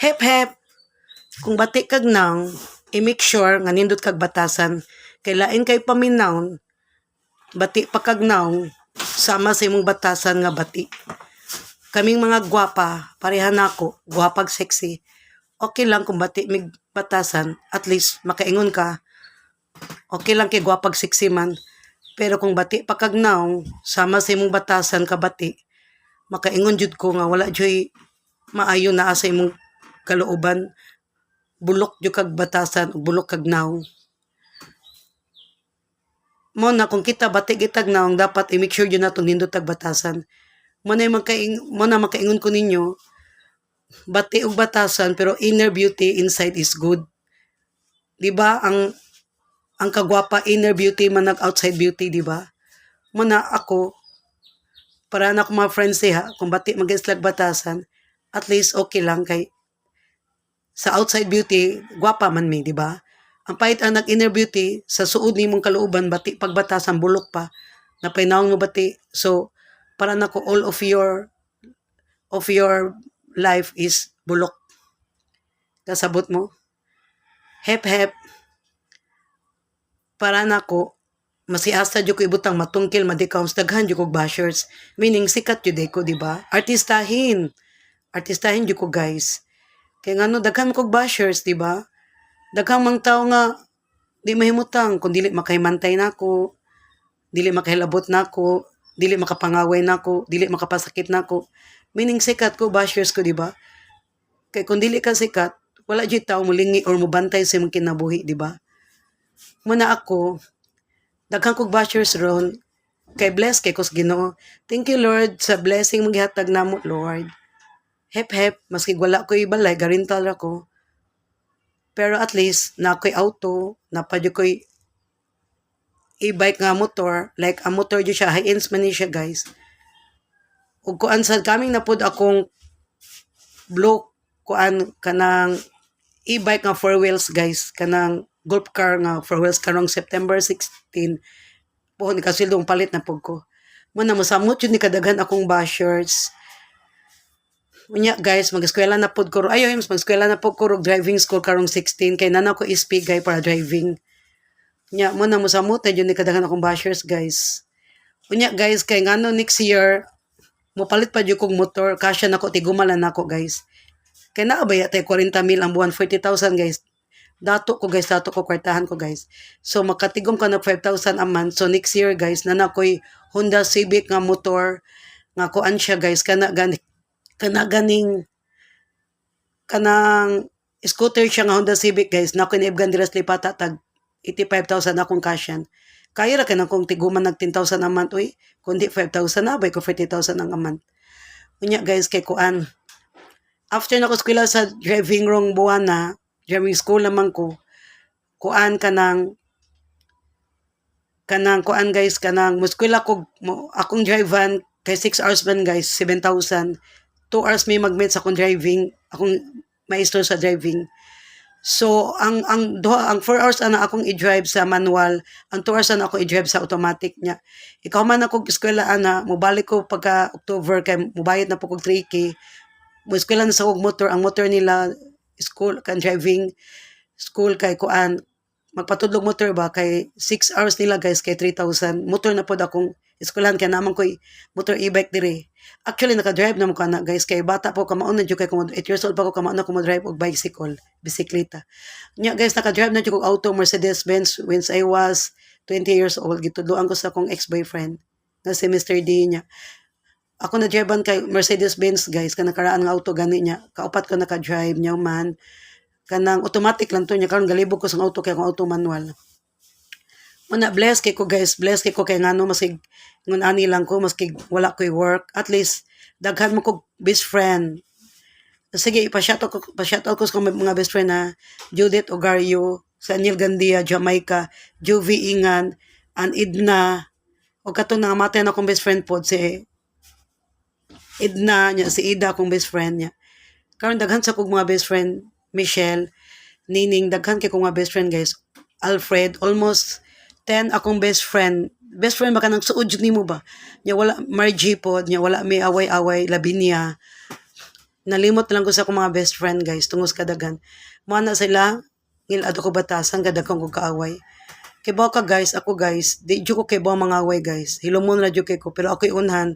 Hep hep, kung bati kag naong, i-make sure nga nindot kag batasan. Kay lain kay paminawon, bati pa kag naong, sama sa imong batasan nga bati. Kaming mga gwapa, pareha nako, gwapag sexy. Okay lang kung bati mig batasan, at least makaingon ka. Okay lang kay gwapag sexy man. Pero kung bati pa kag naong, sama sa imong batasan ka bati, makaingon jud ko nga wala joy maayo na sa imong kalooban. Bulok jud kag batasan, bulok kag naong. Mo na kung kita bati gitag naong, dapat i-make sure jud natong nindot tag batasan. Mo na makaingon ko ninyo, bati og batasan pero inner beauty inside is good. Di ba ang kagwapa inner beauty man nag outside beauty, di ba? Mo na ako para na ko mga friends ha, kung bati mag-islag batasan, at least okay lang kay sa outside beauty gwapa man mi, di ba? Ang pahit ang nag-inner beauty sa suod nimong kalooban bati pagbatasan bulok pa napainawon mo bati. So para nako all of your life is bulok. Kasabot mo? Hep hep. Para nako masiasta jud ko ibutang matungkil madikaws daghan jud kog bashers. Meaning sikat jud ko, di ba? Artistahin jud ko, guys. Kaya ngano daghan kog bashers, di ba? Daghang mang tao nga di mahimutang kung dili makahimantay nako, dili makahilabot nako, dili makapangaway nako, dili makapasakit nako. Meaning sikat ko, bashers ko, di ba? Kay kung dili ka sikat, wala jud tao mulingi or mubantay sa imong kinabuhi, di ba? Muna ako, daghang kog bashers ron, kay bless kay kos Ginoo. Thank you Lord sa blessing mong gihatag namo, Lord. Hep hep, maski wala ko ibalay, garintal ako. Pero at least, na ako'y auto, napadyo ko'y e-bike nga motor, like ang motor dyo siya, high-ends man siya, guys. Ug kuan sa kaming napod akong block, kuan kanang e-bike nga 4 wheels, guys, kanang golf car nga 4 wheels karong September 16, po ni kasildong palit na pud ko. Muna mosamot yun ni kadaghan akong bashers. Unya guys, mag-eskwela na pod ko. Ayo, mag-eskwela na pod ko driving school karong 16 kay nana ko ispigay para driving. Unya mo na mo samot jud ni kadaghan akong bashers, guys. Unya guys, kay ngano next year mo palit pa jud kong motor, kasya nako tigumalan nako, guys. Kay naa ba yata 40,000 ang buwan, 40,000, guys. Dato ko kwartahan ko, guys. So makatigom ka na 5,000 a month. So next year, guys, nana ko'y Honda Civic nga motor nga kuan siya, guys, kanang scooter siya nga Honda Civic, guys, na ko niibgan diras lipata tag 85,000 akong kasyan. Kaya ra kanang kung tiguman nag 10,000 a month, uy, kundi 5,000 na bay ko 40,000 ang a month. Unya guys, kay kuan after na ko eskwela sa driving rong buwan na driving school naman ko, kuan kanang kuan, guys, kanang muskwela ko akong drive van kay 6 hours man, guys, 7,000. 2 hours may mag-meet sa akong driving, akong maestro sa driving. So, ang 4 hours ana akong i-drive sa manual, ang 2 hours ana ako i-drive sa automatic niya. Ikaw man ako eskwela ana, mobalik ko pagka October kay mubayad na po kog 3K. Mo eskwela na sa kog motor, ang motor nila school kan driving school kay kuan magpatudlog motor ba kay 6 hours nila, guys, kay 3,000. Motor na pod akong eskwelahan kay naman ko'y motor e-bike dire. Actually naka-drive na mo ka na, guys, kay bata po kamaon na jud kay kung 8 years old pa ko kamaon na ko mo-drive og bicycle, bisikleta. Nya guys, naka-drive na jud og auto Mercedes-Benz when I was 20 years old. Gitudloan ko sa akong ex-boyfriend na si Mr. D niya. Ako na drivean kay Mercedes-Benz, guys, kanang karaan nga auto gani niya. Kaupat ko naka-drive niya man. Kanang automatic lang to niya karon galibog ko sa auto kay akong auto manual. Muna bless kay ko, guys, bless kay ko kay ngano maski ngun ani lang ko maski wala ko'y work, at least daghan mo ko best friend. Sige, pa-shout out ko sa mga best friend na Judith Ogario, Saniel Gandia, Jamaica, Juvie Ingan, and Edna. O katong nangamatay na akong best friend po si Edna niya, si Ida akong best friend niya. Karon daghan sa kong mga best friend, Michelle, Nining, daghan kay kong mga best friend, guys. Alfred, almost 10 akong best friend. Best friend baka nang suod jud nimo ba? Nya wala Margie pod, nya wala may away-away Labinia. nalimot lang ko sa akong mga best friend guys tungos kadagan. Mo na sila ngil ato ko batasan kadagang ko kaaway. Kay bawa ka guys, ako guys, di jud ko kay bawa mga away guys. Hilomon ra jud kay ko pero ako unhan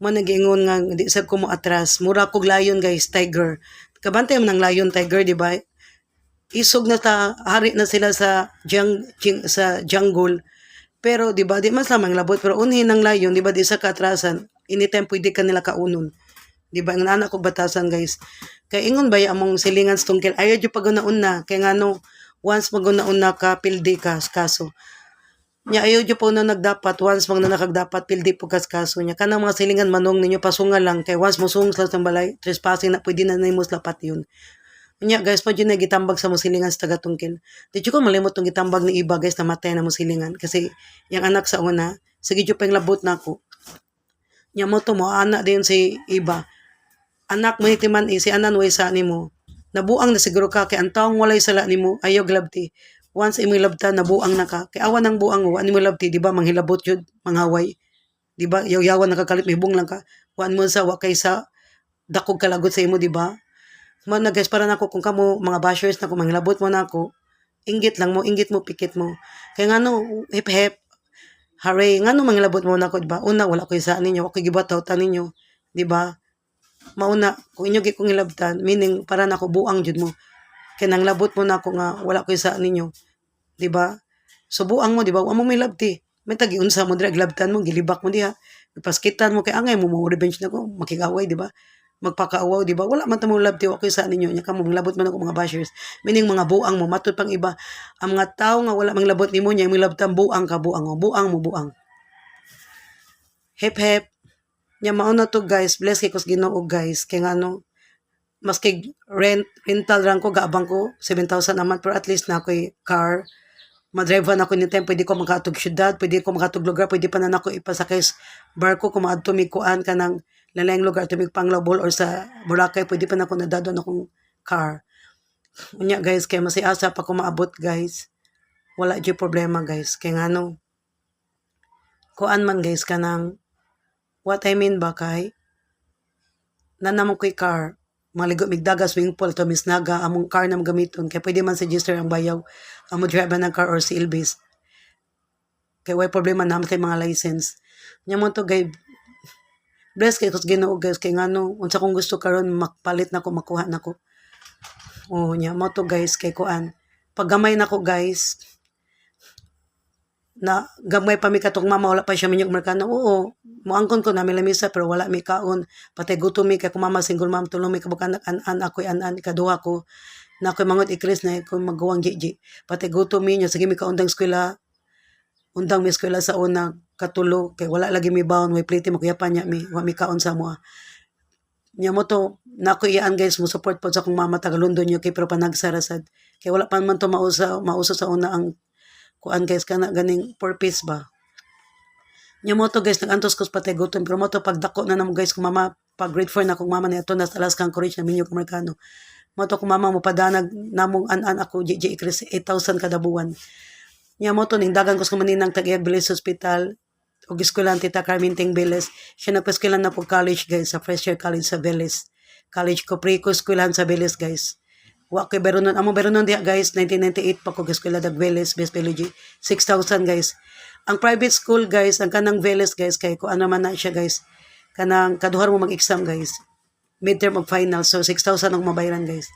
mo nagingon nga di sad ko mo atras. Mura kog lion guys, tiger. Kabantay man ng lion tiger di ba? Isog na ta hari na sila sa sa jungle. Pero di ba di mas lamang labot pero unhin ng lion di ba di sa katrasan. Anytime pwede ka nila kaunon. Di ba ang anak kog batasan guys. Kay ingon ba among silingan sa tungkil ayaw jud paguna-una kay ngano once maguna-una ka pildi ka kaso. Nya ayaw jud po na nagdapat once mag nakagdapat pildi po kas kaso nya kanang mga silingan manong ninyo pasunga lang kay once mosung sa balay trespassing na pwede na nimo lapat yun. Nya guys, pa dyan na gitambag sa musilingan sa taga-tungkil. Di ko malimot tong gitambag ni iba guys na matay na musilingan. Kasi yung anak sa una, sige dyan pa yung labot na ako. Nya mo to mo, anak din si iba. Anak mo hitiman si anan way sa nimo. Nabuang na siguro ka, kay ang taong walay sala nimo, ayaw glabti. Once imo labta, nabuang na ka. Kay awan ng buang mo, ano mo labti, di ba, manghilabot yun, manghaway. Di ba, yaw-yawan nakakalit, may bung lang ka. Wan mo sa wakay sa dakog kalagot sa imo, di ba? Mo na guys para nako kung kamo mga bashers na ko manglabot mo nako inggit lang mo inggit mo pikit mo kay ngano hip hip hare ngano manglabot mo nako di ba una wala ko isa ninyo ako gibataw ta ninyo di ba mauna kung inyo gi kong ilabtan meaning para nako buang jud mo kay nang labot mo nako nga wala ko isa ninyo di ba so buang mo di ba amo may labti may tagi unsa mo dira glabtan mo gilibak mo diha ipaskitan mo kay angay mo revenge nako makigaway di ba magpakaawaw, di ba? Wala man tamong love tiwa ko sa ninyo. Nya kamo labot man ako mga bashers. Meaning mga buang mo, matud pang iba. Ang mga tao nga wala mang labot nimo nya, mga labtan buang ka, buang mo. Buang mo, buang. Hep hep. Nya mauna to guys, bless kay kos Ginoo guys. Kay ngano, maski rental rang ko, gaabang ko, 7,000 naman, pero at least na ako'y car. Madrive na ako ni time, pwede ko makatog syudad, pwede ko makatog lugar, pwede pa na ako ipasakay barko, kung maadto mig kuan ka ng lalayang lugar, tumig Panglobol or sa Boracay, pwede pa na ako nadadon akong car. Unya guys, kaya masiasa pa ko maabot guys. Wala di problema guys. Kaya nga no, kuan man guys ka ng, what I mean ba kay, nanamong ko'y car, maligo migdaga swimming pool to misnaga among car na gamiton kay pwede man register ang bayaw amo driver ng car or silbis kay way problema na kay mga license nya mo to guys bless kay kos Ginoo guys kay ngano unsa kong gusto karon makpalit nako makuha nako oh nya mo to guys kay kuan paggamay nako guys na gamay pa mi katong mama wala pa siya minyog merkano oo moangkon ko na mi lamisa pero wala mi kaon patay gutom mi kay ko mama single mom tulong mi kabuk-anak an ako'y an ikaduha ko na ako'y mangot ikris na ko magawang gigi patay gutom mi nya sige mi kaundang eskwela undang mi eskwela sa una katulo kay wala lagi mi baon way plate mo kuya pa nya mi wa mi kaon sa moa nya mo to na ko iyaan guys mo support po sa akong mama taga London yo kay pero panagsarasad kay wala pa man to mauso sa una ang kuan guys kana ganing purpose ba nya mo to guys nagantos ko patay gutom pero mo to pagdako na namo guys kung mama pag grade 4 na kung mama ni ato na sa Alaskan Courage na minyo Amerikano mo to kung mama mo padanag namong an ako JJ Chris 8,000 kada buwan nya mo to ning dagan ko sa maninang tag Bilis Hospital og eskwelahan tita Carmen Ting Beles siya nagpa-eskwelahan na po college guys sa Fresh Air College sa Beles college ko pre ko eskwelahan sa Beles guys wa kay beronon amo beronon diha guys 1998 pa ko eskwela dag Veles best biology 6,000 guys ang private school guys ang kanang Veles guys kay ko ano man na siya guys kanang kaduhar mo mag-exam guys midterm of final so 6,000 ang mabayaran guys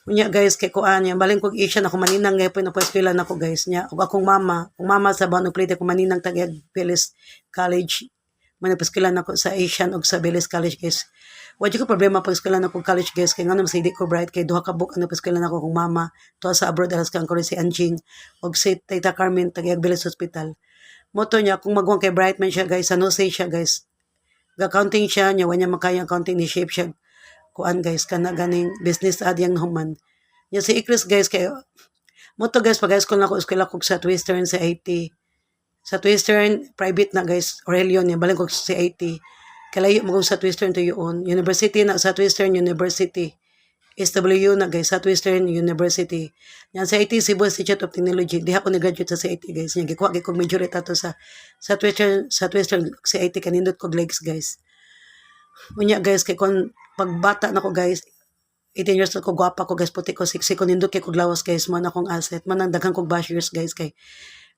unya guys kay ko anya baling kog isya na ko maninang gaypon na eskwela nako guys nya ug akong mama sa Bano Plite ko maninang tag Veles College manapeskwela nako sa Asian ug sa Veles College guys wa ko problema pag eskwela nako college guys kay ngano masidi ko bright kay duha ka book ano eskwela nako kung mama to sa abroad Alaskan Courage si Anjing og si Tita Carmen tag Veles Hospital moto niya kung magwang kay bright man siya guys ano say siya guys ga-accounting siya nya wa niya makaya accounting ni shape siya kuan guys kana ganing business ad yang human nya si Ikris guys kay moto guys pag high school nako eskwela ko sa Twistern sa IT sa Twistern private na guys Aurelio niya baling ko sa IT kalayo mo sa Twistern to yun university na sa Twistern University SW na guys sa Twistern University yan sa IT Cebu Institute of Technology diha ko ni-graduate sa IT guys nya gikuha ko majority ato sa Twistern sa IT kanindot ko legs guys unya guys kay kon pagbata na ko guys, 18 years old ko, gwapa ko guys, puti ko, siksi ko, nindot kay kog lawas guys, man akong asset, man ang daghang kog bashers guys, kay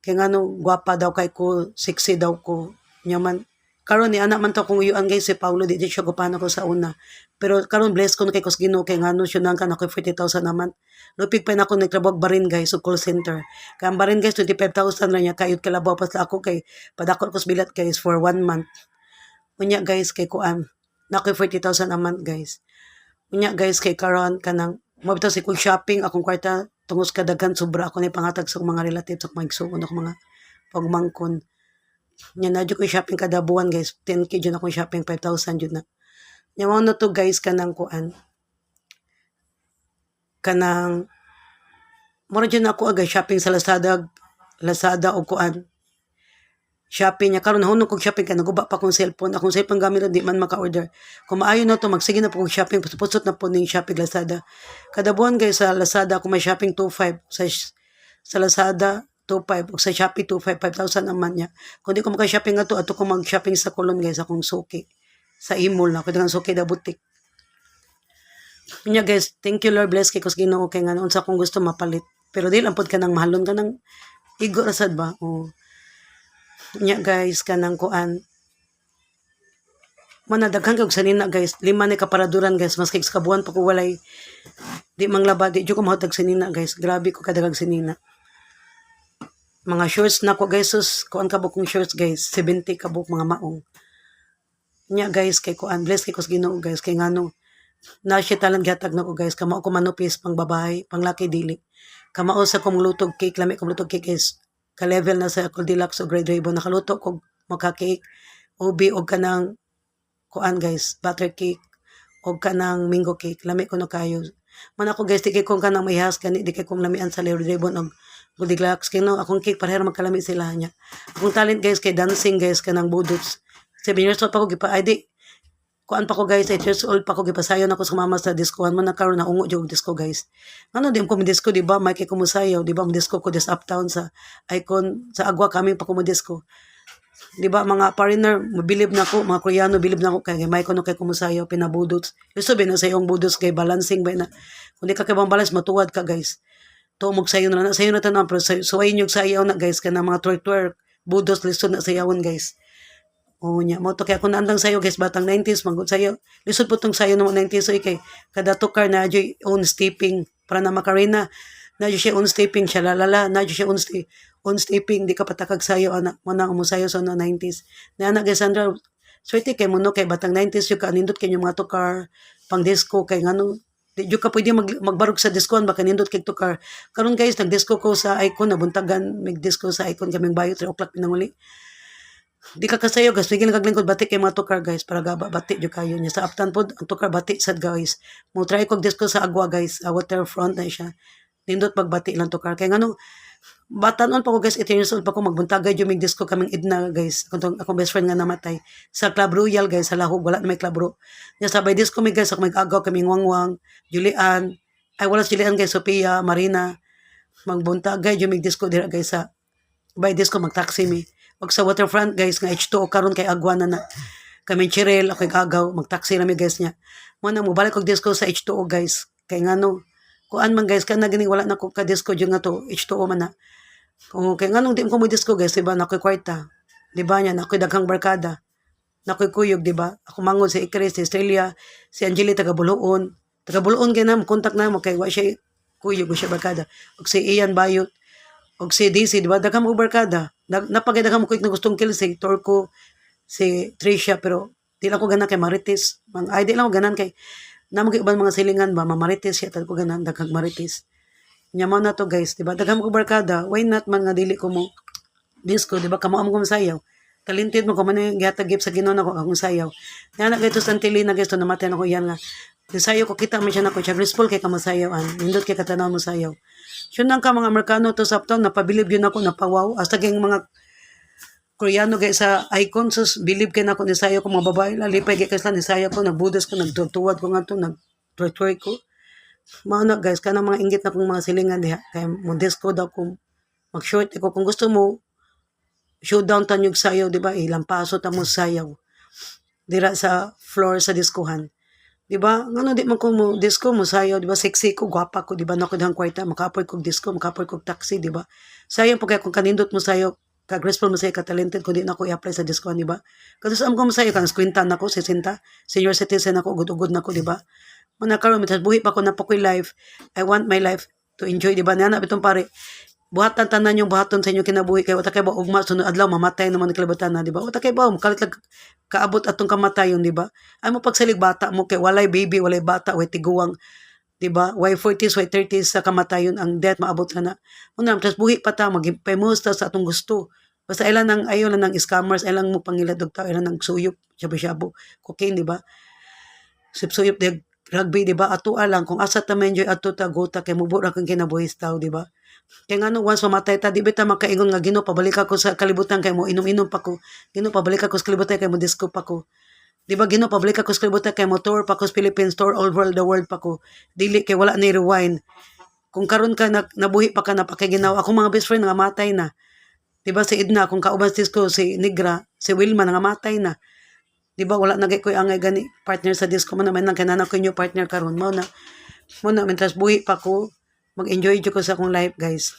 nga no, gwapa daw kay ko, siksi daw ko, nyaman, karon ni anak man to kung uyuan guys si Paulo, di siya gupana ko sa una, pero karon bless ko na kay kos Ginoo, kay nga no, syunan ka na ko 40,000 naman, lupig pa na ako nagtrabaho barin guys, sa call center, kaya ang barin guys, 25,000 na niya, kayot kalabaw, pas ako kay, padakot ko sa bilat guys, for 1 month, unya guys, kay kuan, na ko 40,000 a month guys, unya guys kay karon kanang mabitaw si kung shopping akong kwarta tungos kadaghan sobra ako ni pangatag sa mga relatives sa mga igsuon ako mga pagmangkon nya na jud ko shopping kada buwan guys 10K jud ako shopping 5,000 jud na nya mao na to guys kanang kuan kanang mura jud na ako agay shopping sa Lazada o kuan shopping niya karon nahunong kog shopping kay naguba pa akong cellphone gamit di man maka-order kung maayo na to magsige na po kog shopping pusot na po ning shopping Lazada kada buwan guys sa Lazada ako may shopping 2,500 sa Lazada 2,500 o sa Shopee 2,500 5,000 naman niya kung di ko maka-shopping ato ko mag-shopping sa Kulon guys akong suki sa Imol na ko dengan suki da butik nya guys thank you Lord bless kay kos Ginoo kay nga unsa kung gusto mapalit pero di lang pud ka nang mahalon ka nang igo rasad ba nya guys kanang kuan manadaghan kag sanina guys 5 ni kaparaduran guys maski sa kabuan pa ko walay di manglaba di jud ko mahutag sanina guys grabe ko kadagang sanina mga shorts na ko guys sus kuan kabuk kong shorts guys 70 kabuk mga maong nya guys kay kuan bless kay kos Ginoo guys kay ngano na siya talang gihatag nako guys kamao ko manupis pang babae pang laki dili kamao sa kong lutog cake lami kong lutog cake is ka-level na sa Goldilocks o Grade Rainbow. Nakaluto ko maka-cake, ubi o kanang kuan guys, butter cake o kanang mango cake. Lami ko no kayo. Man ako guys, di kay kong kanang mayhas kani, di kay kong lamian sa Grade Rainbow o Goldilocks. Kaya no, akong cake parehera magkalami sila niya. Akong talent guys, kay dancing guys, kanang budots. 7 years old pa ko, gipa, ay di, kuan pa ko guys, 8 years old pa ko, gipasayon ako sa mama sa discohan mo na karon na ungo yung disco guys. Ano di ko disco, di ba? May kay kumusayaw, di ba? Disco ko just uptown sa icon, sa agwa kami pa disco. Di ba mga foreigner, mabilib na ko, mga Koreano, bilib na ko, kaya may ko no kay kumusayaw, pinabudots. Yung sabi na sa iyong budots kay balancing ba na. Kung di ka kay balance, matuwad ka guys. Tuumog sayo na tanong, pero suwayin yung sayaw na guys, kaya na mga twerk-twerk, budots, lisod na sayawon guys. O nya mo to kaya kung naandang sayo guys batang 90s manggod sayo lisod po tong sayo no 90s so kay kada tukar na joy own stepping para na makarena na joy siya own stepping siya lalala na joy siya own stepping di ka patakag sayo ana mo nang mo sayo sa no 90s na ana guys Sandra swerte kay mo no kay batang 90s yung kanindot kay yung mga tukar pang disco kay ngano di jud ka pwede magbarog sa disco baka nindot kay tukar karon guys nag disco ko sa Icon nabuntagan mig disco sa Icon kaming bayo 3 o'clock pinanguli di ka kasayo guys bigyan kaglingkod batik kay mga tukar guys para gaba batik jud kayo niya sa aftan pod ang tukar batik sad guys mo try kog disco sa agwa guys waterfront na siya nindot pagbati lang tukar kay ngano batanon pa ko guys 18 years old pa ko magbuntagay jud mig disco kaming idna guys akong best friend nga namatay sa Club Royal guys sa Lahog wala na may Club Ro nya sabay disco mig guys ako mag-agaw kaming wangwang Julian ay wala si Julian guys Sophia Marina magbuntagay jud mig disco dira guys sa by disco mag-taxi mi pag sa waterfront guys nga H2O karon kay agwa na kami Chirel ako gagaw mag-taxi na mi guys nya mo na mo balik og disco sa H2O guys kay ngano kuan man guys kana gini wala na ko ka disco jud nga to H2O man na kay nganong di ko mo disco guys diba na koy kwarta diba nya na koy daghang barkada na koy kuyog diba ako mangod si Ikris si Australia si Angeli taga Buluon kay na mo contact na mo kay wa siya kuyog siya barkada ug si Ian Bayot og si DC diba daghang mo barkada napagadaghang mo kuy na gustong kill si Torco si Tricia pero di lang ko ganan kay Marites ay di lang ko ganan kay namo kay ubang mga silingan ba Marites siya tal ko ganan daghang Marites nya mo na to guys diba daghang mo barkada why not man nga dili ko mo disco diba kamo amo ko masayaw talented mo ko man yung gihatag gift sa Ginoo nako akong sayaw nya na gayto santili na guys to namatay na ko yan nga sayaw ko kita man siya nako siya graceful kay kamasayawan nindot kay katanaw mo sayaw yun lang ka mga Amerikano to sa uptown, napabilib yun ako, napawaw. Hasta kayong mga Koreano guys sa Icon, sus, bilib kayo na ako, nisayo ko mga babae, lalipay kayo kasi nisayo ko, nagbudas ko, nagtutuwad ko nga to, nag-twerk ko. Mga guys, ka mga inggit na kong mga silingan diha, kaya mundes ko daw kung mag-short ko. Kung gusto mo, showdown tanyog sayaw, di ba? Ilang paso tamo sayaw. Dira sa floor sa diskuhan. Di ba? Ngano di man ko mo disco mo sayo, di ba? Sexy ko, gwapa ko, di ba? Nakudang kwarta, maka-afford kog disco, maka-afford kog taxi, di ba? Sayang po kaya kung kanindot mo sayo, ka-graceful mo sayo, ka-talented, kundi na ko i-apply sa disco, di ba? Kasi saan ko mo sayo, kan squintan ako, 60, senior citizen ako, ugod-ugod na ko, di ba? Manakaroon, mitas buhi pa ko na po ko'y life. I want my life to enjoy, di ba? Nana, bitong pare, buhatan tanan yung buhaton sa inyo kinabuhi kay wata kay ba ugma sunod adlaw mamatay naman ang kalibutan na di ba wata kay ba makalit kaabot atong kamatayon di ba ay mo pagsalig bata mo kay walay baby walay bata way tiguwang di ba way 40s way 30s sa kamatayon ang death maabot ka na una tas buhi pa ta magpemos ta sa atong gusto basta ilan nang ayo lang ng scammers ilang mo pangiladog ta ilan nang suyop shabu-shabu cocaine di ba sip-suyop de rugby di ba ato alang kung asa ta ma-enjoy ato ta gota kay mubura kang kinabuhis tao di ba kaya nga no, once mamatay ta, di ba ta makaingon nga Ginoo pabalik ako sa kalibutan kay mo inom-inom pa ko. Ginoo pabalik ako sa kalibutan kay mo disco pa ko. Di ba Ginoo pabalik ako sa kalibutan kay mo tour pa ko sa Philippines, tour all world the world pa ko. Dili kay wala ni rewind. Kung karon ka nabuhi pa ka na pakiginaw, ako mga best friend nga matay na. Di ba si Edna kung kauban sa disco si Negra, si Wilma nga matay na. Di ba wala nagay ko angay gani partner sa disco man naman nang kanana ko new partner karon mo na mentras buhi pa ko mag-enjoy jud ko sa akong life guys.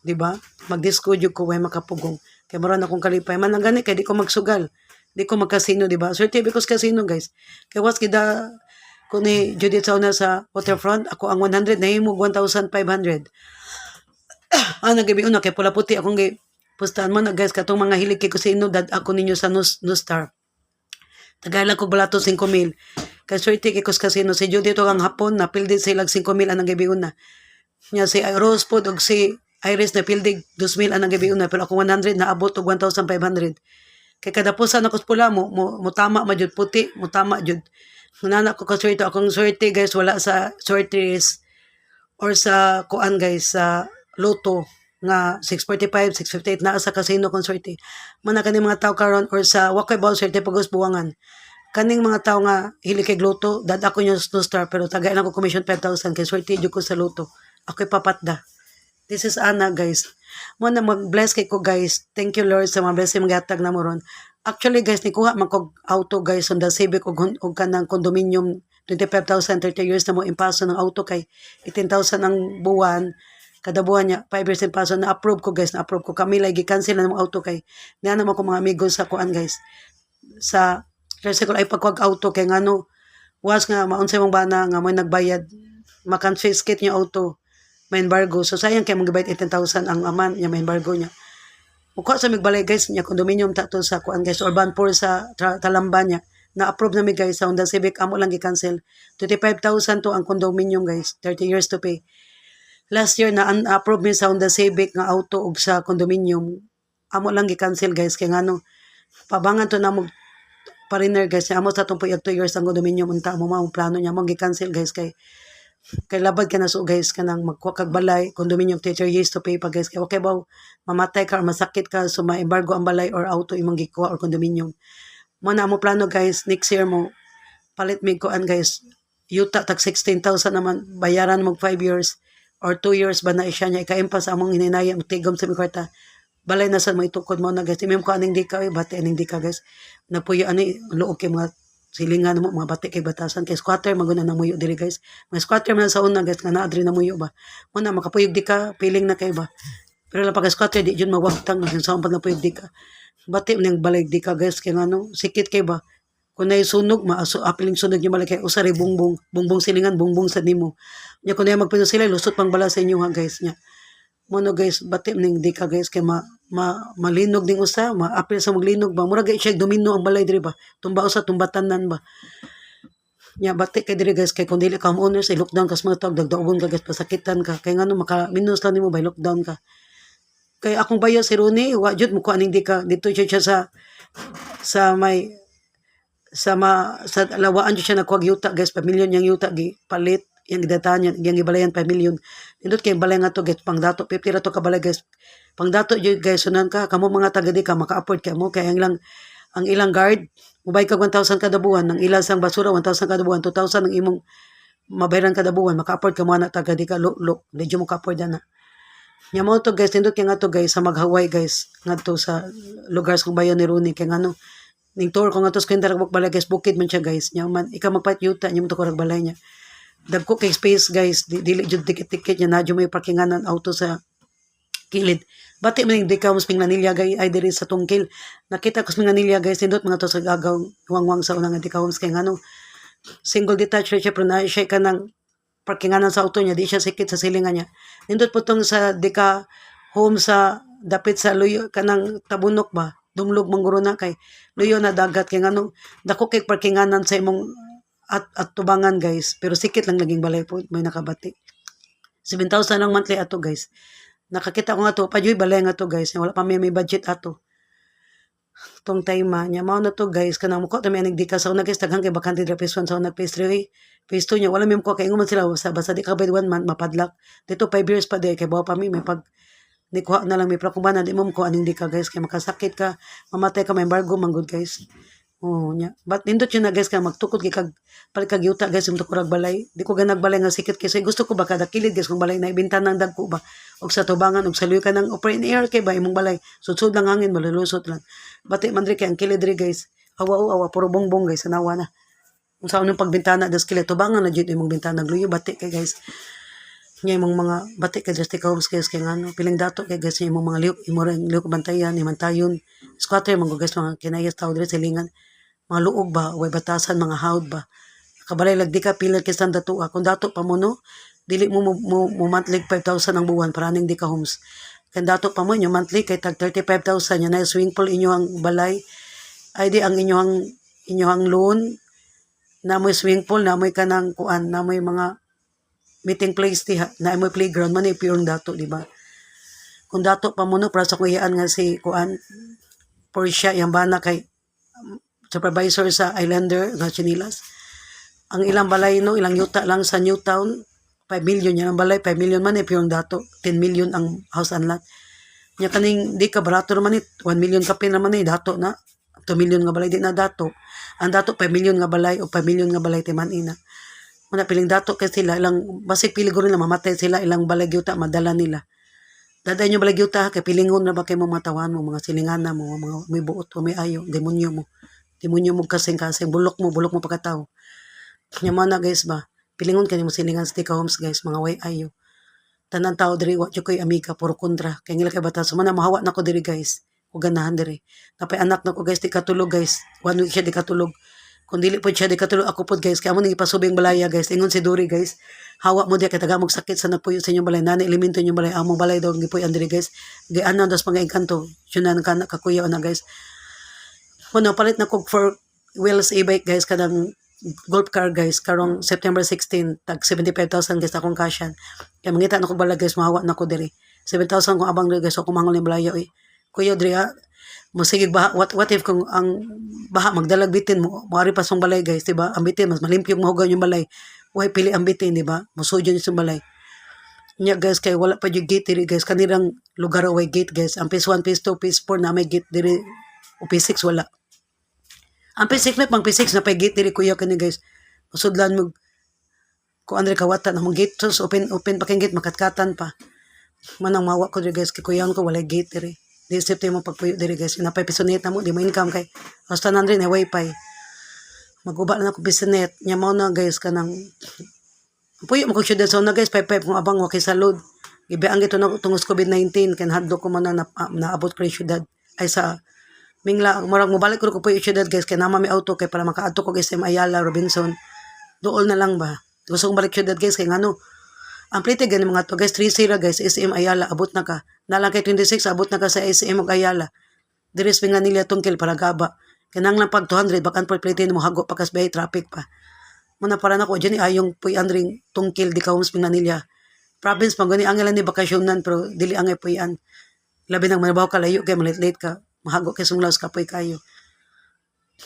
Di ba? Mag-disco jud ko way makapugong. Kay maron akong kalipay man ang gani kay di ko magsugal. Di ko magkasino, di ba? Swerte because casino guys. Kay was gida ko ni Judith Sauna sa waterfront, ako ang 100 nahimog 1,500. Nagabi una kay pula puti akong pustahan mo na guys katong mga hilig kay kusino dad ako ninyo sa Nustar. Tagalan ko balato 5,000. Kay swerte kay casino si Judith ang hapon na pildi sila 5,000 anang gabi una. Nya si Rose pod og si Iris na pildig 2,000 anang gabi una pero ako 100 na abot og 1,500. Kay kada pusa na kuspula mo tama ma jud puti, mo tama jud. Nana ko kaswerte akong swerte guys wala sa sorties or sa kuan guys sa loto nga 645, 658 na sa casino kung swerte. Mana kani mga tao karon or sa wakay ball swerte pagos buwangan. Kaning mga tao nga hili kay loto, dad ako yung star pero tagay lang ko commission 5,000 kay swerte jud ko sa loto. Ako'y papatda. This is Ana, guys. Mo na mag-bless kay ko, guys. Thank you, Lord, sa mga blessing mag-atag na mo ron. Actually, guys, nikuha man kog auto, guys, Honda Civic og kanang condominium 25,000, 30 years na mo impaso ng auto kay 18,000 ang buwan. Kada buwan niya, 5 years impaso. Na-approve ko, guys. Na-approve ko. Kami lagi cancel na ng auto kay. Niya naman ko mga amigos sa kuan, guys. Sa tricycle ay pagkuag auto kay ngano was nga maunsay mong bana nga may nagbayad makonfiscate niya auto may embargo. So sayang kay mong gibayad 18,000 ang aman niya may embargo niya. Mukha sa migbalay guys niya condominium tato sa kuan guys urban poor sa Talamba niya. Na-approve na mi guys sa Honda Civic amo lang gi-cancel. 25,000 to ang condominium guys. 30 years to pay. Last year na approve mi sa Honda Civic nga auto ug sa condominium. Amo lang gi-cancel guys kay ngano pabangan to na mo pariner guys. Amo sa tong 2 years ang condominium unta mo mao plano niya mo gi-cancel guys kay labad ka na so guys kanang magkuha kag balay condominium 30 years to pay pa guys kay okay ba mamatay ka or masakit ka so ma-embargo ang balay or auto imong gikuha or condominium mo na mo plano guys next year mo palit mig kuan guys yuta tag 16,000 naman bayaran mo 5 years or 2 years ba na siya niya ikaimpas among hininaya ang tigom sa mi kwarta balay na sa mo itukod mo na guys imem ko aning di ka bati aning di ka guys napuyo ani luog kay mga silingan mo mga bati kay batasan kay squatter maguna na muyo diri guys mga squatter man sa una guys kana adri na muyo ba mo na makapuyog di ka feeling na kay ba pero lang pag squatter di jud mawagtang nang sa pag napuyog di ka bati ning balay di ka guys kay ngano sikit kay ba kun nay sunog maaso apiling sunog niyo malay kay usari bungbong silingan bungbong sa nimo nya kun nay magpino sila lusot pang bala sa inyo ha guys nya mo no guys bati ning di ka guys kay malinog ding usa maapil sa maglinog ba mura gay siya domino ang balay diri ba tumba usa tumbatanan ba nya bati kay diri guys kay kun dili ka homeowner sa lockdown kas mga tawag dagdagon ka guys pasakitan ka kay ngano maka minus lang nimo ba lockdown ka kay akong bayo si Ronnie wa jud mo ko aning di ka dito siya sa may sa lawaan jud siya nagkuag yuta guys pamilyon yang yuta gi palit yang gidatahan yang gibalayan 5 million indot kay balay nga to guys pangdato 50 ra to ka balay guys pangdato jud guys sunan ka kamo mga taga di ka maka-afford ka mo kay ang ilang guard mubay ka 1,000 kada buwan ang ilang sang basura 1,000 kada buwan 2,000 ang imong mabayaran kada buwan maka-afford ka mo na taga di ka lo di mo ka-afford na nya mo to guys indot kay nga to guys sa maghaway guys ngadto sa lugar sa bayan ni Rooney kay ngano ning tour ko nga to screen tarag balay guys, bukid man siya guys. Nya man ikaw magpait yuta nya mo to korag balay niya. Dagko kay space guys, dili jud ticket nya na may parkingan ng auto sa kilid. Bati man yung dikaw mas pinganilya guys ay diri sa tungkil. Nakita ko sa pinganilya guys, nindot mga to sa gagaw wangwang sa unang dikaw mas kay ngano. Single detached siya pero na siya ka ng parkingan sa auto niya, di siya sikit sa silingan niya. Nindot po tong sa dika home sa dapit sa luyo kanang tabunok ba. Dumlog mangguro na kay luyo na dagat kay ngano dako kay parkinganan sa imong at tubangan guys, pero sikit lang laging balay po may nakabati. 7,000 lang monthly ato guys. Nakakita ko nga to pajoy balay nga to guys, wala pa may budget ato tong time nya mao na to guys kanang muko ta may nagdika sa una guys daghang kay bakante dira phase 1 sa una phase 3 phase 2 nya wala mi ko kay ingon man sila basta di ka by 1 month mapadlak dito 5 years pa di kay bawa pa mi may pag di kuha na lang may prakumbana di mo ko aning di ka guys kay makasakit ka mamatay ka may embargo manggod guys. Oh nya but nindot yun na guys ka magtukod kay kag palit kag yuta guys yung tukurag balay di ko ganag balay nga sikit kasi gusto ko ba kada kilid guys kung balay na ibintan ng dagko ba og sa tubangan og saluy ka ng open air kay ba imong balay sudsud lang hangin malulusot lang bati man diri kay ang kilid diri guys awa puro bongbong guys anawa na kung sa unang pagbintana das kilid tubangan na jud imong bintana nagluyo bati kay guys nya imong mga bati kay just homes guys kay ngano piling dato kay guys imong mga liyok bantayan imantayon squatter mga guys mga kinayas tao diri silingan mga luog ba way batasan mga hawd ba kabalay lagdi ka pilar kay stand dato kung dato pa mo no dili mo monthly 5,000 ang buwan para ning di ka homes kan dato pa mo nyo monthly kay tag 35,000 nya na swimming pool inyo ang balay ay di ang inyohang loan na mo'y swimming pool na mo'y kanang kuan na mo'y mga meeting place diha na mo'y playground man pure dato di ba kung dato pa mo no para sa kuyaan nga si kuan Porsche yang bana kay supervisor sa Islander nga Chinilas. Ang ilang balay no, ilang yuta lang sa Newtown, 5 million yan ang balay, 5 million man yung dato, 10 million ang house and lot. Nya kaning di ka barato naman 1 million kapin naman dato na 2 million nga balay di na dato. Ang dato 5 million nga balay o 5 million nga balay timan ina. Muna piling dato kay sila ilang basig pili ko rin na mamatay sila ilang balay yuta madala nila. Daday nyo balay yuta kay pilingon na ba kay mga matawan mo, mga silingan mo, mga may buot o may ayo, demonyo mo. Demonyo mo kasing bulok mo pagkatao. Nya mana guys ba, pilingon kani mo silingan sa tika homes guys, mga way ayo. Tanan tao diri wa jud koy amiga puro kontra. Kay ngila kay batas man mahawa na ko diri guys. Ug ganahan diri. Tapay anak na ko guys di katulog guys. 1 week siya di katulog. Kung dili po siya di katulog ako pod guys, kay amo ning ipasubing balaya guys. Ingon si Dori guys. Hawa mo di kay tagamog sakit sa nagpuyo sa inyong balay. Nani elemento inyong balay. Among balay daw gipuy andiri guys. Gianan das pangaikanto. Sunan kana kakuya na guys. Kuno palit na kog for wheels e-bike guys kadang golf car guys karong September 16 tag 75,000 guys akong kasyan. Kaya mangita na ko bala guys mahawa na ko diri. 7,000 kung abang diri guys ako mangol ni balayo Kuya diri mo sige baha what if kung ang baha magdalag bitin mo moari pa song balay guys diba ang bitin mas malimpyo mahugaw yung balay way pili ang bitin diba musudyo ni song balay nya guys kay wala pa yung gate diri guys kanirang lugar way gate guys ang phase 1 phase 2 phase 4 na may gate diri o phase 6 wala. Ang P6 may pang P6 na pay gate diri kuya kani guys. Usudlan mo ko andre kawatan ang gate so open pa kay gate makatkatan pa. Manang mawa ko diri guys kay kuya ko wala gate diri. Di safety mo pagpuyo diri guys. Napay pisoneta mo di mo income kay hasta nan rin wifi. Maguba na ko pisonet. Nya mao na guys kanang puyo mo ko syudad sa una guys 55 kung abang wa kay salud. Gibiang gito na tungos COVID-19 kan hadlo ko man naabot ko syudad ay sa Mingla, marag mobalik ko po yung syudad guys, kaya nama may auto kay para makaadto ko guys, Ayala, Robinson. Dool na lang ba? Gusto kong balik syudad guys, kaya ngano. Ang plite gani mga to guys, 3-0 guys, SM Ayala, abot na ka. Nalang kay 26, abot na ka sa SM og Ayala. Diris nga nila tungkil para gaba. Kaya nang lang pag 200, bakan po plite mo hago pagkas bay traffic pa. Muna para na ko, dyan ayong puy andring tungkil di ka homes pinganilya. Province, pag gani angelan ni bakasyonan, pero dili angay puyan. Labi nang manabaw ka layo, kaya malit-late ka. Mahago kay sunglaws kapoy kayo.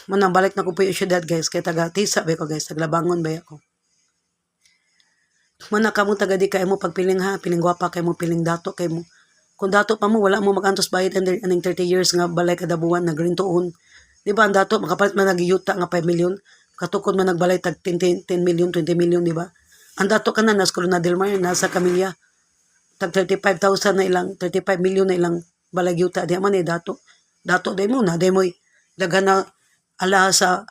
Manang balik na ko po yung syudad guys. Kaya taga Tisa ba ko guys. Taglabangon ba ako. Mana ka mo taga di kay mo pagpiling ha. Piling gwapa kay mo. Piling dato kay mo. Kung dato pa mo wala mo magantos bayad aning 30 years nga balay kada buwan na green tuon. Di ba ang dato makapalit man nagiyuta nga 5 million. Katukod man nagbalay tag 10 million 20 million di ba. Ang dato ka na nasa Corona del Mar nasa Camilla. Tag 35,000 na ilang 35 million na ilang balay yuta. Di man dato. Dato day mo na day mo'y daghan na ala sa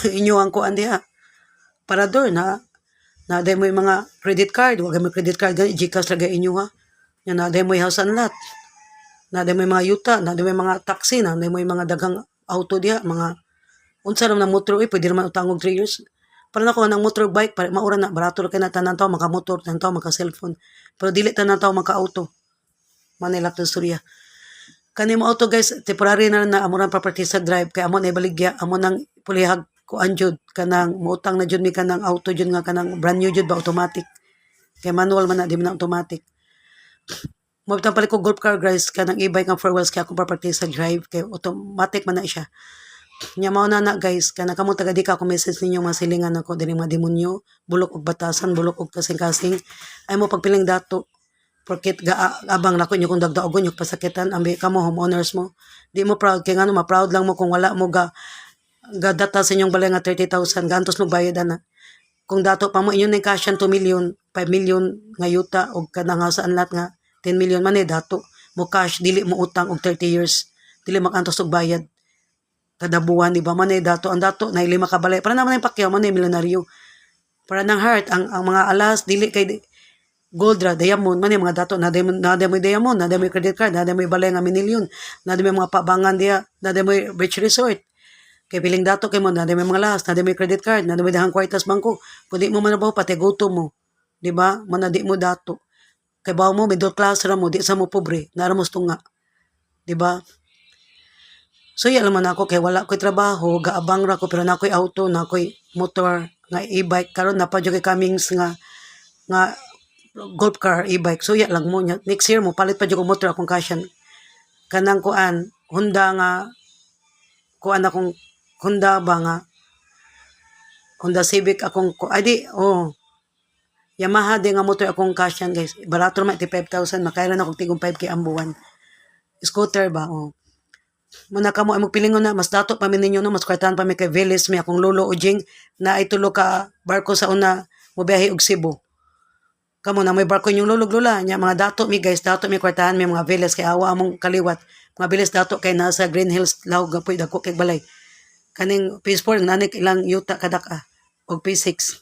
inyo ang kuan diha parador na day mo mga credit card, wag mo credit card gani GCash lagay inyo ha. Nya na day mo house and lot, na day mo mga yuta, na day mo mga taxi, na day mo mga daghang auto diha, mga unsa ra na motor pwede naman utangog 3 years. Para na ko ng motorbike, para maura na barato ra kay na tanan tawo maka-motor, tanan tawo maka-cellphone. Pero dili tanan tawo maka-auto. Manila to Surya. Kani mo auto guys, temporary na amo nang property sa drive kay amo na ibaligya, amo nang pulihag ko anjud kanang muutang na jud mi kanang auto jud nga kanang brand new jud ba automatic. Kay manual man na di man na automatic. Mo bitang pali ko golf car guys kanang e-bike nga 4 wheels kay akong property sa drive kay automatic man na siya. Nya mao na guys kana kamo taga di ka ako message ninyo mga silingan ako diri mga demonyo, bulok og batasan, bulok og kasing-kasing. Ay mo pagpiling dato porket abang nako nyo kung dagdaogon nyo pasakitan ambi kamo homeowners mo. Di mo proud kay ngano ma-proud lang mo kung wala mo ga data sa inyong balay nga 30,000 gantos mo bayad ana. Kung dato pa mo inyo ning cash 2 million, 5 million nga yuta og kanang saan lat nga 10 million man dato mo cash dili mo utang og 30 years. Dili makantos og bayad kada buwan di ba man dato ang dato na 5 ka balay para naman yung pakyaw man milyonaryo. Para nang heart ang mga alas dili kay gold ra diamond man mga dato na mo diamond na mo credit card na mo balay nga minilyon na mo mga pabangan diya na mo beach resort kay piling dato kay mo na mo mga lahas na mo credit card na mo dahang kwartas bangko kundi mo man ba pati gutom mo di ba man di mo dato kay bawo mo middle class ra mo di sa mo pobre na ra mo tunga di ba. So yan naman ako kay wala ko'y trabaho, gaabang ra ko pero na ko'y auto, na ko'y motor, nga e-bike karon na pa jud kay Cummings nga golf car e-bike. So yan lang mo nya. Next year mo palit pa jud ko motor akong kasyan. Kanang kuan Honda nga kuan akong Honda ba nga Honda Civic akong Yamaha din nga motor akong kasyan guys. Barato naman 85,000 makailan akong tigong 5K ang buwan. Scooter ba muna ka mo ay magpilingon na mas dato pa mi ninyo no mas kwartahan pa mi kay Veles mi akong lolo Ujing na ay tulo ka barko sa una mobiyahe og Cebu. Kamo na may barko yung lolo lula nya mga dato mi guys dato mi kwartahan mi mga Veles kay awa among kaliwat mga Veles dato kay nasa Green Hills Laog gapoy dako kay balay. Kaning PS4 nanik ilang yuta kadaka og P6.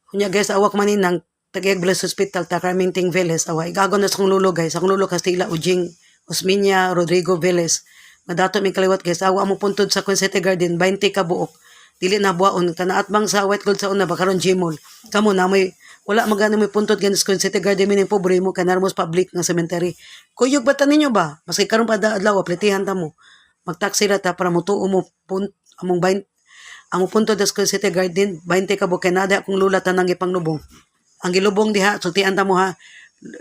Kunya guys awak man nang Taguig Bless Hospital ta Carminting Veles awa igagon na sa akong lolo guys akong lolo Castilla Ujing Osminia Rodrigo Veles nga dato mi kaliwat guys awa mo puntod sa Consete Garden 20 ka buok dili na buwaon kanaat bang sa White Gold sa una ba karon Gmall kamo na may wala magani may puntod gan sa Consete Garden mining pobre mo kanarmos public nga cemetery kuyog batan ninyo ba maski karon pa adlaw plitihan ta mo magtaksi ra ta para motuo mo among 20 amo puntod sa Consete Garden 20 ka buok kanada akong lula tanang ipanglubong ang gilubong diha sultian ta mo ha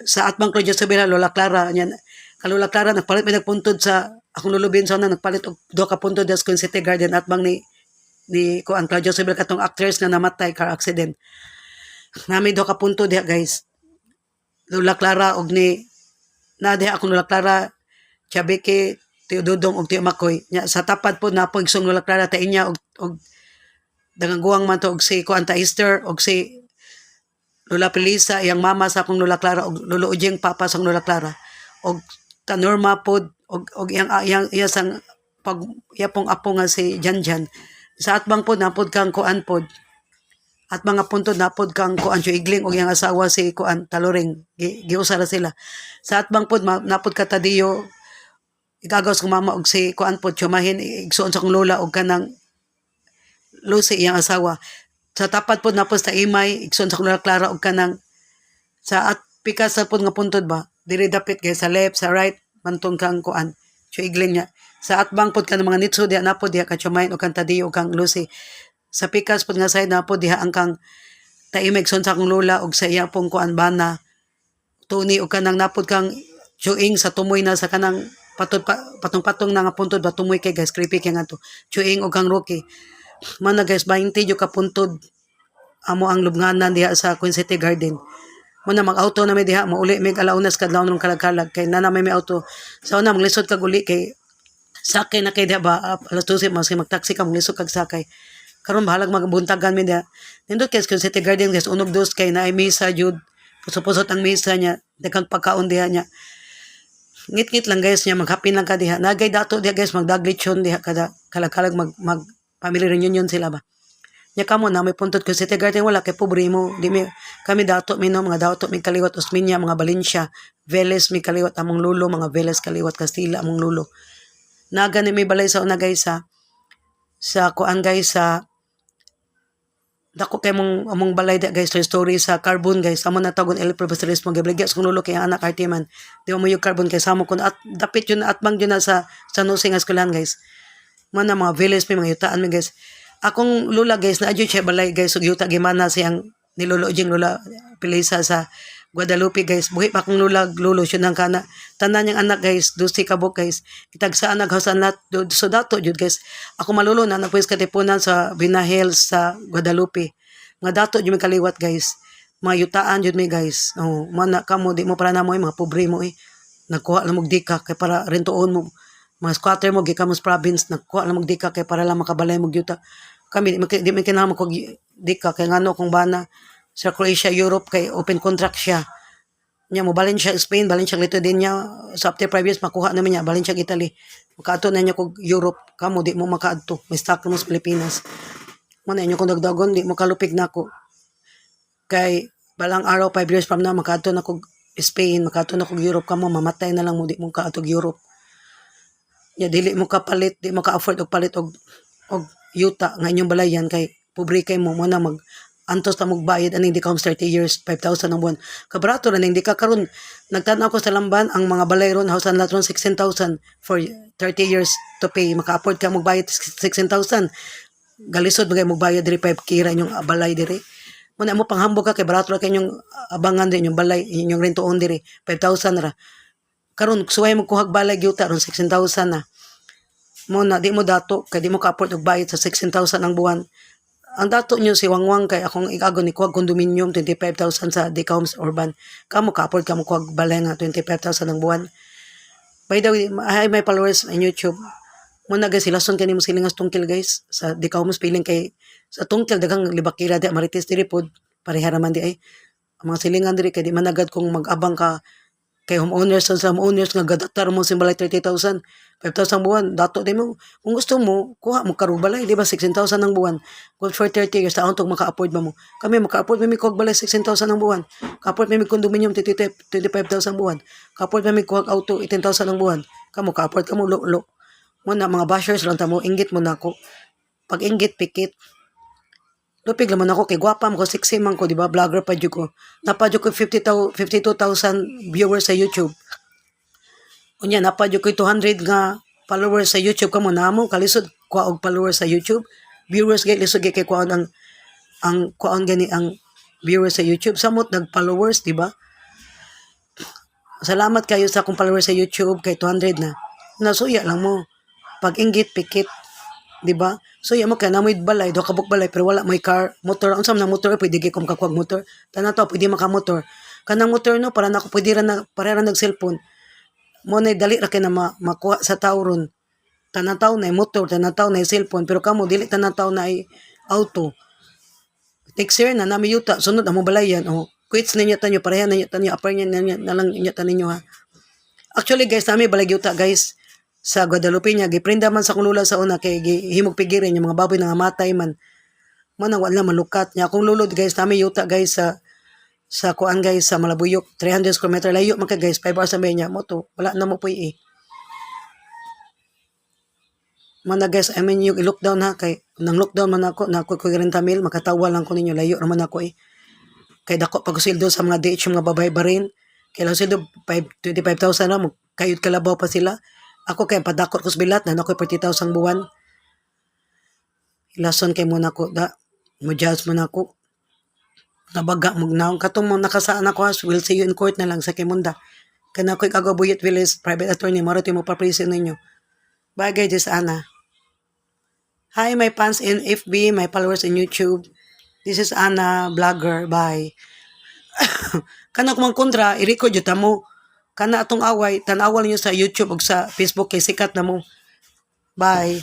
sa atbang Claudio Sabela Lola Clara nyan Kalula Clara nagpalit may nagpuntod sa akong lulubin sa na nagpalit og do ka puntod sa Consete Garden at bang ni ko ang Claudio Sibel katong actors na namatay car accident. Nami do ka puntod diha guys. Lola Clara og ni na diha akong Lola Clara Chabeke Tio Dudong og Tio Makoy. Nya sa tapad po na po igsong Lola Clara ta inya og dangaguang man to og si ko anta Easter og si Lola Pelisa iyang mama sa akong Lola Clara og Lolo Ujing papa sa Lola Clara og ta Norma pod og iyang sang pag yapong apo nga si Janjan sa atbang pod napod kang kuan pod at mga puntod napod kang kuan si Igling og iyang asawa si kuan Taloring giusara sila sa atbang pod napod ka Tadio igagaw sa mama og si kuan pod Chumahin igsuon sa kong lola og kanang Lucy iyang asawa sa tapat pod napod sa Imay igsuon sa kong lola Clara og kanang sa at pikas sa pod nga puntod ba diri dapit kay sa left sa right mantong kang kuan so Igling niya sa atbang pod kanang mga nitso diha napod diha ka Chumahin og kang Tadio og kang Lucy sa pikas pod nga side napod diha ang kang Taimeg son sa akong lola og sa iya pong kuan bana Tony og kanang napod kang Chuing sa tumoy na sa kanang patong-patong na nga puntod ba tumoy kay guys creepy kay nga to Chuing og kang Rocky man na guys 20 jo ka puntod amo ang lubnganan diha sa Queen City Garden mo na mag-auto na may diha mauli mig alaunas kadlaw nung kalag-kalag kay na may auto sa una maglisod kag uli kay sakay na kay diha ba alas 12 mas magtaksi ka maglisod kag sakay karon bahalag magbuntagan mi diha nindot kay Queen City Garden guys unog dos kay na ay misa jud pusot-pusot ang misa niya daghang pagkaon diha niya ngit-ngit lang guys niya, maghapin lang ka diha. Nagay dato diha guys, magdaglitsyon diha kada kalag-kalag mag family reunion sila ba. Nya kamo na may puntot ko City Garden wala kay pobre mo. Di mi kami dato minom mga dato mi kaliwat Osmeña mga Valencia, Veles mi kaliwat among lulo, mga Veles kaliwat Castilla among lulo. Naga ni mi balay sa una guys sa kuan guys sa dako kay among balay da guys story sa carbon guys amo na tagon el profesores mo gibligya sa lulo kay anak artiman di mo yung carbon kay samo kun at dapit yun at bang yun na sa San Jose nga eskwelahan guys man na mga village may mga yutaan mi guys akong lula guys na adyo siya balay guys ug yuta gimana siyang nilolo jing lula Pilisa sa Guadalupe guys buhi pa akong lulo siya nang kana tanan niyang anak guys dusi kabuk guys kitag sa anak hausan lat so dato jud guys ako malulo na nagpuwis katipunan sa Bina Hills sa Guadalupe mga dato jud mi kaliwat guys mga yutaan jud mi guys oh mana kamo di mo para na mo mga pobre mo nagkuha lang mo dika kay para rentoon mo mga squatter mo gikan mo sa province nagkuha lang mo dika kay para lang makabalay mo yuta kami di man kinahanglan ko dika kay ngano kung bana sa Croatia, Europe kay open contract siya. Nya mo balin siya Spain, balin siya lito din niya sa after 5 years makuha naman niya balin siya Italy. Makaadto na niya kog Europe, kamo di mo makaadto. May stock mo sa Pilipinas. Mo na inyo kung dagdagon di mo kalupig nako. Kay balang araw 5 years from now makaadto na kog Spain, makaadto na kog Europe kamo mamatay na lang mo di mo kaadto Europe. Nya dili mo kapalit, di mo ka-afford og palit og yuta nga inyong balayan kay pobre kay mo na mag antos ta magbayad aning di ka 30 years 5,000 ang buwan kabrato na ning di ka karon nagtan-aw ko sa lamban ang mga balay ron hausan latron 16,000 for 30 years to pay maka-afford ka magbayad 16,000 galisod magay magbayad diri 5 kira inyong balay diri mo na mo panghambog ka kay barato ra kay inyong abangan din inyong balay inyong rentoon diri 5,000 ra karon suway mo kuhag balay gyuta ron 16,000 na mo na di mo dato kay di mo ka-afford og bayad sa 16,000 ang buwan ang dato nyo si Wangwang kay akong igago ni kuwag condominium 25,000 sa Dica Homes Urban. Kamo ka-afford ka mo kuwag balay nga 25,000 ang buwan. By the way, may followers on YouTube. Muna guys, ilason ka ni mo silingas tungkil guys sa Dica Homes piling kay sa tungkil dagang libakira di marites diri pod parehara man di ay ang mga silingan diri kay di managad kung mag-abang ka kay homeowners sa homeowners nga gadatar mo simbalay 30,000 5,000 buwan dato di mo kung gusto mo kuha mo karong balay di ba 16,000 ang buwan good for 30 years taon tong maka-afford ba mo kami maka-afford mi kuha balay 16,000 ang buwan ka-afford mi condominium 25,000 buwan ka-afford mi kuha auto 18,000 ang buwan kamo ka-afford kamo lo mo na mga bashers lang ta mo inggit mo nako pag inggit pikit lupig naman ako kay gwapa mo ko sexy man ko di ba vlogger pa jud ko napadyo ko 52,000 viewers sa YouTube unya napadyo ko 200 nga followers sa YouTube kamo namo kalisod kuha og followers sa YouTube viewers gay lisod kay kuha ang kuha gani ang viewers sa YouTube samot nag followers di ba salamat kayo sa akong followers sa YouTube kay 200 na nasuya lang mo pag inggit pikit di ba so mo kay namoy balay do kabuk balay pero wala may car motor unsa man motor pwede gyud kom kakuwag motor tanan to pwede maka motor kanang motor no para nako pwede ra na para nag cellphone mo na dali ra kay na makuha sa tawo ron tanan tawo na motor tanan tawo na cellphone pero kamo dili tanan tawo na ay auto next year na nami yuta sunod amo balayan quits ninyo tanyo pareha ninyo tanyo apar niya na lang inyo taninyo ha actually guys nami balay yuta guys sa Guadalupe niya giprinda man sa kulula sa una kay himog pigirin yung mga baboy nga matay man man wala malukat niya akong lulod guys nami yuta guys sa kuan guys sa Malabuyok 300 square meter layo man ka guys 5 hours sa niya mo to wala na mo puy man guys I mean yung i-lockdown ha kay nang lockdown man ako na ko 40 mil makatawa lang ko ninyo layo naman ako kay dako pag sildo sa mga DH yung mga babay barin kay lang sildo 25,000 na mo kayod kalabaw pa sila ako kay padakot ko sa bilat na nakoy 40,000 buwan. Ilason kay mo nako da mo judge mo nako. Nabaga magnaong katong mo nakasaan ako ha we'll see you in court na lang sa Kimunda. Kana koy kagabuyet Willis private attorney maro mo pa prison ninyo. Bagay dis Ana. Hi my fans in FB, my followers in YouTube. This is Ana vlogger. Bye. Kana kumang kontra i-record jud ta mo. Kana atong away, tan-awal niyo sa YouTube ug sa Facebook kay sikat na mo. Bye.